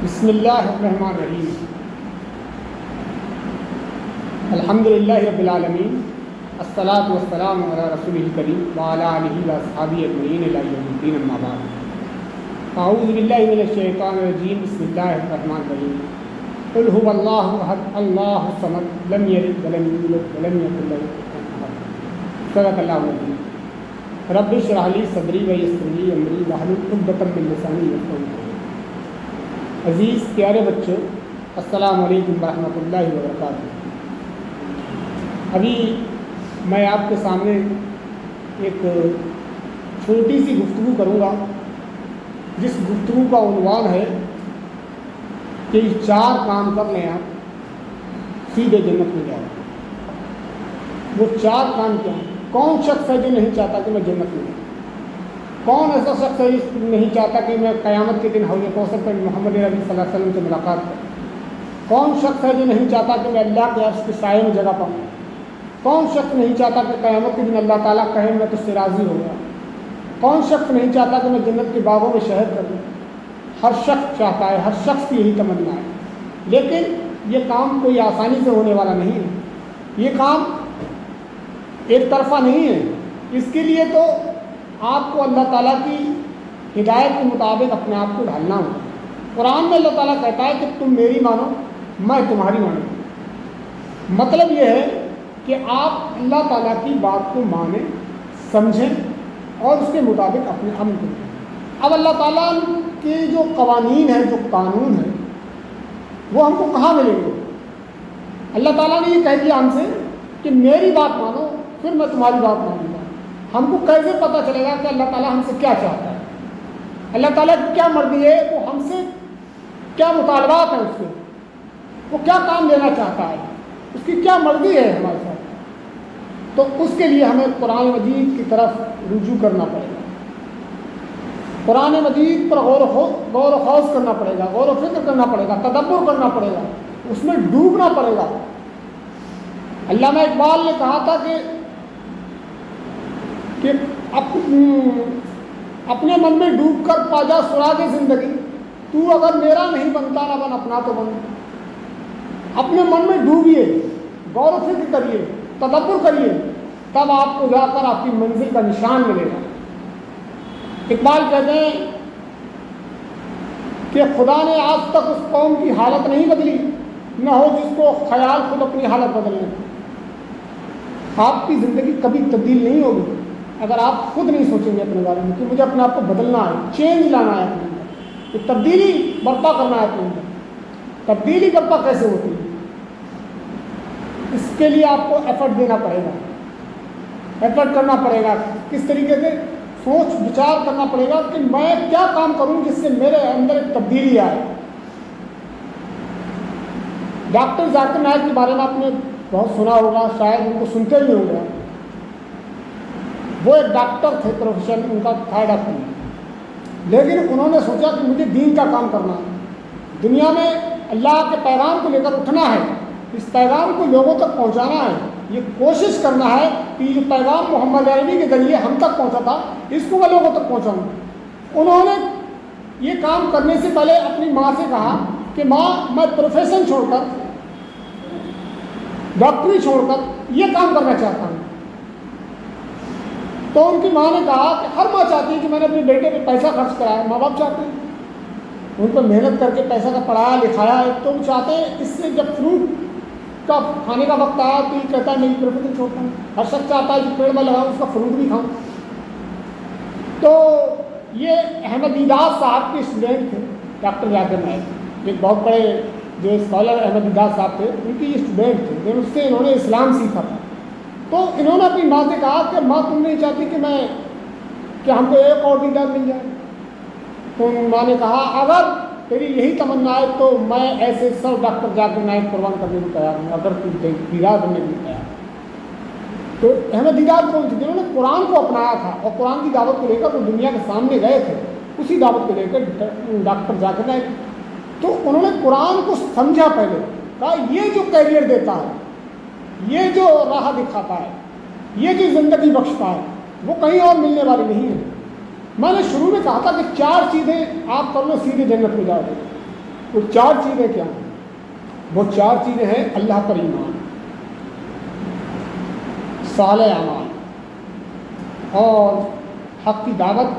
بسم اللہ الرحمن الرحیم الحمدللہ رب العالمین الصلاۃ والسلام علی رسول الکریم وعلی آلہ واصحابہ اجمعین الی یوم الدین اما بعد اعوذ باللہ من الشیطان الرجیم بسم اللہ الرحمن الرحیم قل هو اللہ احد اللہ الصمد لم یلد ولم یولد ولم یکن لہ کفوا احد صدق اللہ العظیم رب اشرح لی صدری ویسر لی امری واحلل عقدۃ من لسانی یفقہوا قولی عزیز پیارے بچوں، السلام علیکم ورحمۃ اللہ وبرکاتہ۔ ابھی میں آپ کے سامنے ایک چھوٹی سی گفتگو کروں گا، جس گفتگو کا عنوان ہے کہ 4 کام کر لیں آپ سیدھے جنت میں جاؤ۔ وہ 4 کام کیا ہیں؟ کون شخص ہے جو نہیں چاہتا کہ میں جنت میں جاؤں؟ کون ایسا شخص ہے جو نہیں چاہتا کہ میں قیامت کے دن حوض کوثر پر محمد نبی صلی اللہ علیہ وسلم سے ملاقات کروں؟ کون شخص ہے جو نہیں چاہتا کہ میں اللہ کے عرش کے سائے میں جگہ پاؤں؟ کون شخص نہیں چاہتا کہ قیامت کے دن اللہ تعالیٰ کہے میں تجھ سے راضی ہو گیا؟ کون شخص نہیں چاہتا کہ میں جنت کے باغوں میں شہد کر دوں؟ ہر شخص چاہتا ہے، ہر شخص کی یہی تمنا ہے، لیکن یہ کام کوئی آسانی سے ہونے والا نہیں ہے، یہ کام ایک طرفہ نہیں ہے۔ اس کے لیے تو آپ کو اللہ تعالیٰ کی ہدایت کے مطابق اپنے آپ کو ڈھالنا ہوگا۔ قرآن میں اللہ تعالیٰ کہتا ہے کہ تم میری مانو میں تمہاری مانوں۔ مطلب یہ ہے کہ آپ اللہ تعالیٰ کی بات کو مانیں، سمجھیں اور اس کے مطابق اپنے عمل کریں۔ اب اللہ تعالیٰ کے جو قوانین ہیں، جو قانون ہیں، وہ ہم کو کہاں ملیں گے؟ اللہ تعالیٰ نے یہ کہہ دیا ہم سے کہ میری بات مانو پھر میں تمہاری بات مانوں گا۔ ہم کو کیسے پتہ چلے گا کہ اللہ تعالیٰ ہم سے کیا چاہتا ہے؟ اللہ تعالیٰ کی کیا مرضی ہے؟ وہ ہم سے کیا مطالبات ہیں اس کے؟ وہ کیا کام لینا چاہتا ہے؟ اس کی کیا مرضی ہے ہمارے ساتھ؟ تو اس کے لیے ہمیں قرآن مجید کی طرف رجوع کرنا پڑے گا، قرآن مجید پر غور و خوض کرنا پڑے گا، غور و فکر کرنا پڑے گا، تدبر کرنا پڑے گا، اس میں ڈوبنا پڑے گا۔ علامہ اقبال نے کہا تھا کہ اپنے من میں ڈوب کر پا جا سراغ زندگی، تو اگر میرا نہیں بنتا نہ بن اپنا تو بن۔ اپنے من میں ڈوبیے، غور و فکر کریے، تدبر کریے، تب آپ کو جا کر آپ کی منزل کا نشان ملے گا۔ اقبال کہتے ہیں کہ خدا نے آج تک اس قوم کی حالت نہیں بدلی، نہ ہو جس کو خیال خود اپنی حالت بدلنے۔ آپ کی زندگی کبھی تبدیل نہیں ہوگی اگر آپ خود نہیں سوچیں گے اپنے بارے میں کہ مجھے اپنے آپ کو بدلنا ہے، چینج لانا ہے اپنے اندر، ایک تبدیلی برپا کرنا ہے اپنے اندر۔ تبدیلی برپا کیسے ہوتی ہے؟ اس کے لیے آپ کو ایفرٹ دینا پڑے گا، ایفرٹ کرنا پڑے گا۔ کس طریقے سے سوچ وچار کرنا پڑے گا کہ میں کیا کام کروں جس سے میرے اندر ایک تبدیلی آئے۔ ڈاکٹر ذاکر نائک کے بارے میں آپ نے بہت سنا ہوگا، شاید ان کو سنتے ہی ہوں گے۔ وہ ایک ڈاکٹر تھے، پروفیشن ان کا تھا ڈاکٹر، لیکن انہوں نے سوچا کہ مجھے دین کا کام کرنا ہے، دنیا میں اللہ کے پیغام کو لے کر اٹھنا ہے، اس پیغام کو لوگوں تک پہنچانا ہے، یہ کوشش کرنا ہے کہ یہ پیغام محمد عربی کے ذریعے ہم تک پہنچا تھا، اس کو میں لوگوں تک پہنچاؤں۔ انہوں نے یہ کام کرنے سے پہلے اپنی ماں سے کہا کہ ماں میں پروفیشن چھوڑ کر، ڈاکٹری چھوڑ کر یہ کام کرنا چاہتا ہوں۔ تو ان کی ماں نے کہا کہ ہر ماں چاہتی ہے کہ میں نے اپنے بیٹے پہ پیسہ خرچ کرایا، ماں باپ چاہتے ہیں ان کو محنت کر کے پیسہ کا پڑھایا لکھایا ہے، تو وہ چاہتے ہیں اس سے جب فروٹ کا کھانے کا وقت آیا تو یہ کہتا ہے میری پروفیشن چھوڑتا ہوں۔ ہر شخص چاہتا ہے کہ پیڑ میں لگاؤں اس کا فروٹ بھی کھاؤں۔ تو یہ احمد دیدار صاحب کے اسٹوڈنٹ تھے، ڈاکٹر ذاکر نائک، ایک بہت بڑے جو اسکالر احمد دیدار صاحب تھے، ان کی یہ اسٹوڈنٹ تھے، لیکن اس سے انہوں نے اسلام سیکھا تھا۔ تو انہوں نے اپنی ماں سے کہا کہ ماں تم نہیں چاہتی کہ ہم کو ایک اور دیدار مل جائے؟ تو ماں نے کہا اگر تیری یہی تمنا ہے تو میں ایسے 100 ڈاکٹر ذاکر نائک قربان کرنے کو تیار ہوں، اگر تم دیدار کرنے کو تیار۔ تو احمد دیدار کون تھے؟ جنہوں نے قرآن کو اپنایا تھا اور قرآن کی دعوت کو لے کر وہ دنیا کے سامنے گئے تھے، اسی دعوت کو لے کر ڈاکٹر ذاکر نائک۔ تو انہوں نے قرآن کو سمجھا، پہلے کہا یہ جو کیریئر دیتا ہے، یہ جو راہ دکھاتا ہے، یہ جو زندگی بخشتا ہے، وہ کہیں اور ملنے والی نہیں ہے۔ میں نے شروع میں کہا تھا کہ 4 چیزیں آپ کر لو سیدھے جنت میں جاؤ گے۔ وہ 4 چیزیں کیا ہیں؟ وہ 4 چیزیں ہیں: اللہ پر ایمان، صالح اعمال، اور حق کی دعوت،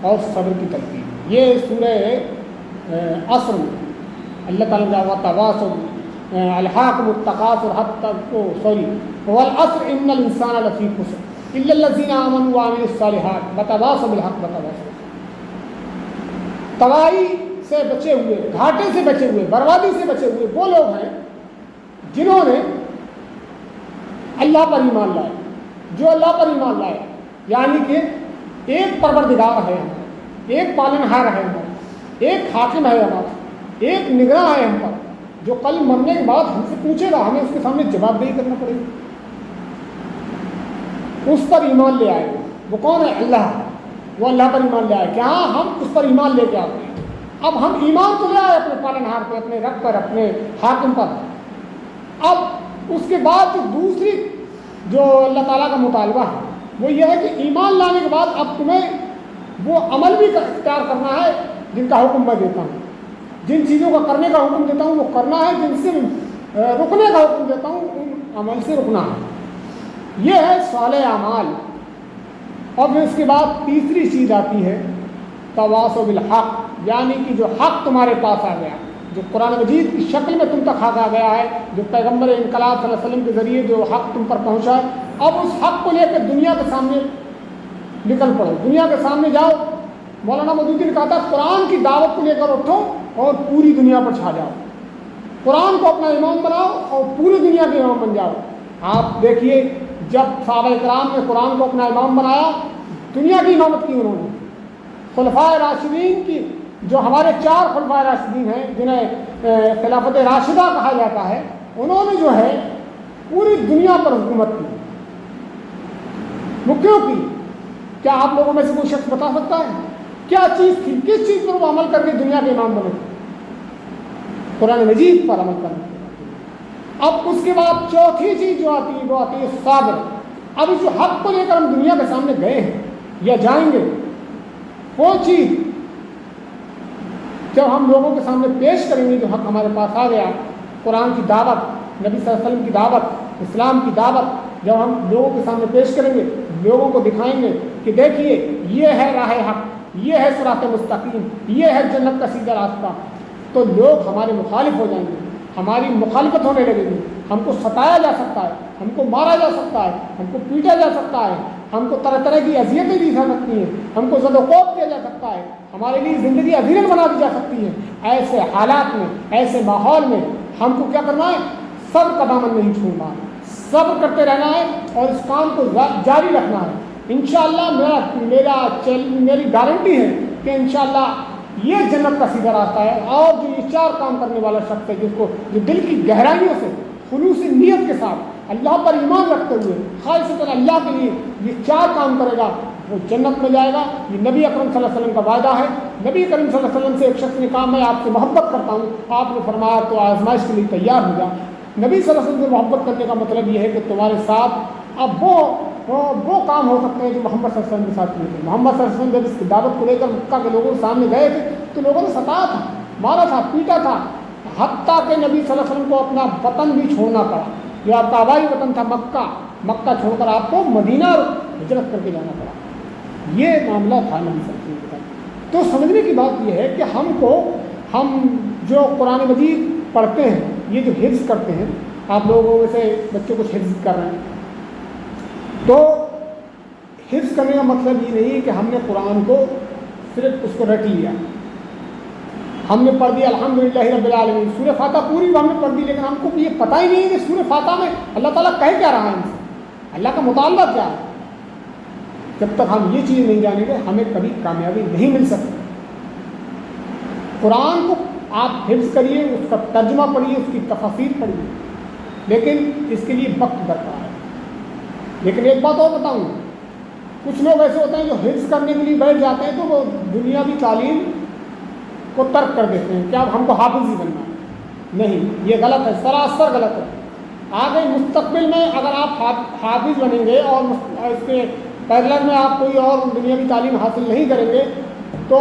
اور صبر کی تلقین۔ یہ سورہ عصر میں اللہ تعالیٰ نے وتواصوا الہاکم التکاثر حتی والعصر ان الانسان لفی خسر الا الذین آمنوا وعملوا الصالحات وتواصوا بالحق وتواصوا بالصبر۔ تباہی سے بچے ہوئے، گھاٹے سے بچے ہوئے، بربادی سے بچے ہوئے وہ لوگ ہیں جنہوں نے اللہ پر ایمان لائے، جو اللہ پر ایمان لائے، یعنی کہ ایک پروردگار ہے ہمارا، ایک پالنہار ہے ہمارا، ایک حاکم ہے ہمارا، ایک نگراں ہے ہم پر، جو کل مرنے کے بعد ہم سے پوچھے گا، ہمیں اس کے سامنے جواب دہی کرنا پڑے گا۔ اس پر ایمان لے آئے، وہ کون ہے؟ اللہ۔ وہ اللہ پر ایمان لے آئے کہ ہاں ہم اس پر ایمان لے کے آتے ہیں۔ اب ہم ایمان تو لے آئے اپنے پالنہار پہ، اپنے رب پر، اپنے حاکم پر۔ اب اس کے بعد دوسری جو اللہ تعالیٰ کا مطالبہ ہے وہ یہ ہے کہ ایمان لانے کے بعد اب تمہیں وہ عمل بھی اختیار کرنا ہے جن کا حکم میں دیتا ہوں، جن چیزوں کا کرنے کا حکم دیتا ہوں وہ کرنا ہے، جن سے رکنے کا حکم دیتا ہوں ان عمل سے رکنا ہے۔ یہ ہے صالح اعمال۔ اور پھر اس کے بعد تیسری چیز آتی ہے تواصوا بالحق، یعنی کہ جو حق تمہارے پاس آ گیا، جو قرآن مجید کی شکل میں تم تک حق آ گیا ہے، جو پیغمبر انقلاب صلی اللہ علیہ وسلم کے ذریعے جو حق تم پر پہنچا ہے، اب اس حق کو لے کے دنیا کے سامنے نکل پڑو، دنیا کے سامنے جاؤ۔ مولانا مودودی نے کہا تھا قرآن کی دعوت کو لے کر اٹھو اور پوری دنیا پر چھا جاؤ، قرآن کو اپنا امام بناؤ اور پوری دنیا کے امام بن جاؤ۔ آپ دیکھیے جب صحابہ کرام نے قرآن کو اپنا امام بنایا، دنیا کی امامت کی انہوں نے۔ خلفائے راشدین کی، جو ہمارے 4 خلفائے راشدین ہیں جنہیں خلافت راشدہ کہا جاتا ہے، انہوں نے جو ہے پوری دنیا پر حکومت کی۔ وہ کیوں کی؟ کیا آپ لوگوں میں سے کوئی شخص بتا سکتا ہے کیا چیز تھی؟ کس چیز پر وہ عمل کر کے دنیا کے امام بنے تھے؟ قرآن مجید پر عمل کرنے۔ اب اس کے بعد چوتھی چیز جو آتی ہے وہ آتی ہے صبر۔ اب جو حق کو لے کر ہم دنیا کے سامنے گئے ہیں یا جائیں گے، وہ چیز جب ہم لوگوں کے سامنے پیش کریں گے، جو حق ہمارے پاس آ گیا، قرآن کی دعوت، نبی صلی اللہ علیہ وسلم کی دعوت، اسلام کی دعوت، جب ہم لوگوں کے سامنے پیش کریں گے، لوگوں کو دکھائیں گے کہ دیکھیے یہ ہے راہ حق، یہ ہے صراط مستقیم، یہ ہے جنت کا سیدھا راستہ، تو لوگ ہمارے مخالف ہو جائیں گے، ہماری مخالفت ہونے لگے گی، ہم کو ستایا جا سکتا ہے، ہم کو مارا جا سکتا ہے، ہم کو پیٹا جا سکتا ہے، ہم کو طرح طرح کی اذیتیں دی جا سکتی ہیں، ہم کو زد و کوب کیا جا سکتا ہے، ہمارے لیے زندگی ادھیرن بنا دی جا سکتی ہے۔ ایسے حالات میں، ایسے ماحول میں ہم کو کیا کرنا ہے؟ صبر کا دامن نہیں چھوڑنا ہے، صبر کرتے رہنا ہے اور اس کام کو جاری رکھنا ہے۔ انشاءاللہ میری گارنٹی ہے کہ انشاءاللہ یہ جنت کا سیدھا راستہ ہے۔ اور جو یہ 4 کام کرنے والا شخص ہے، جو دل کی گہرائیوں سے خلوص نیت کے ساتھ اللہ پر ایمان رکھتے ہوئے خالصۃ اللہ کے لیے یہ 4 کام کرے گا، وہ جنت میں جائے گا۔ یہ نبی اکرم صلی اللہ علیہ وسلم کا وعدہ ہے۔ نبی کریم صلی اللہ علیہ وسلم سے ایک شخص نے کہا میں آپ سے محبت کرتا ہوں، آپ نے فرمایا تو آزمائش کے لیے تیار ہو جا۔ نبی صلی اللہ علیہ وسلم سے محبت کرنے کا مطلب یہ ہے کہ تمہارے ساتھ اب وہ کام ہو سکتے ہیں جو محمد صلی اللہ علیہ وسلم کے ساتھ کیے تھے۔ محمد صلی اللہ علیہ وسلم جب اس کی دعوت کو لے کر مکہ کے لوگوں کے سامنے گئے تھے تو لوگوں نے ستایا تھا، مارا تھا، پیٹا تھا، حتیٰ کہ نبی صلی اللہ علیہ وسلم کو اپنا وطن بھی چھوڑنا پڑا، جو آپ کا آبائی وطن تھا مکہ چھوڑ کر آپ کو مدینہ ہجرت کر کے جانا پڑا۔ یہ معاملہ تھا نبی صلی اللہ علیہ وسلم کے ساتھ۔ تو سمجھنے کی بات یہ ہے کہ ہم جو قرآن مجید پڑھتے ہیں، یہ جو حفظ کرتے ہیں، آپ لوگوں میں سے بچے کچھ حفظ کر رہے ہیں، تو حفظ کرنے کا مطلب یہ نہیں ہے کہ ہم نے قرآن کو صرف اس کو رٹ لیا، ہم نے پڑھ دیا الحمدللہ رب العالمین، سورہ فاتحہ پوری ہم نے پڑھ دی، لیکن ہم کو یہ پتہ ہی نہیں ہے کہ سورہ فاتحہ میں اللہ تعالیٰ کہہ کیا رہا ہے، ہم سے اللہ کا مطالبہ کیا ہے۔ جب تک ہم یہ چیز نہیں جانیں گے ہمیں کبھی کامیابی نہیں مل سکتی۔ قرآن کو آپ حفظ کریے، اس کا ترجمہ پڑھیے، اس کی تفاسیر پڑھیے، لیکن اس کے لیے وقت درکار ہے۔ لیکن ایک بات اور بتاؤں، کچھ لوگ ایسے ہوتے ہیں جو حفظ کرنے کے لیے بیٹھ جاتے ہیں تو وہ دنیاوی تعلیم کو ترک کر دیتے ہیں کہ اب ہم کو حافظ ہی بننا ہے۔ نہیں، یہ غلط ہے، سراسر غلط ہے۔ آگے مستقبل میں اگر آپ حافظ بنیں گے اور اس کے پیرلر میں آپ کوئی اور دنیاوی تعلیم حاصل نہیں کریں گے تو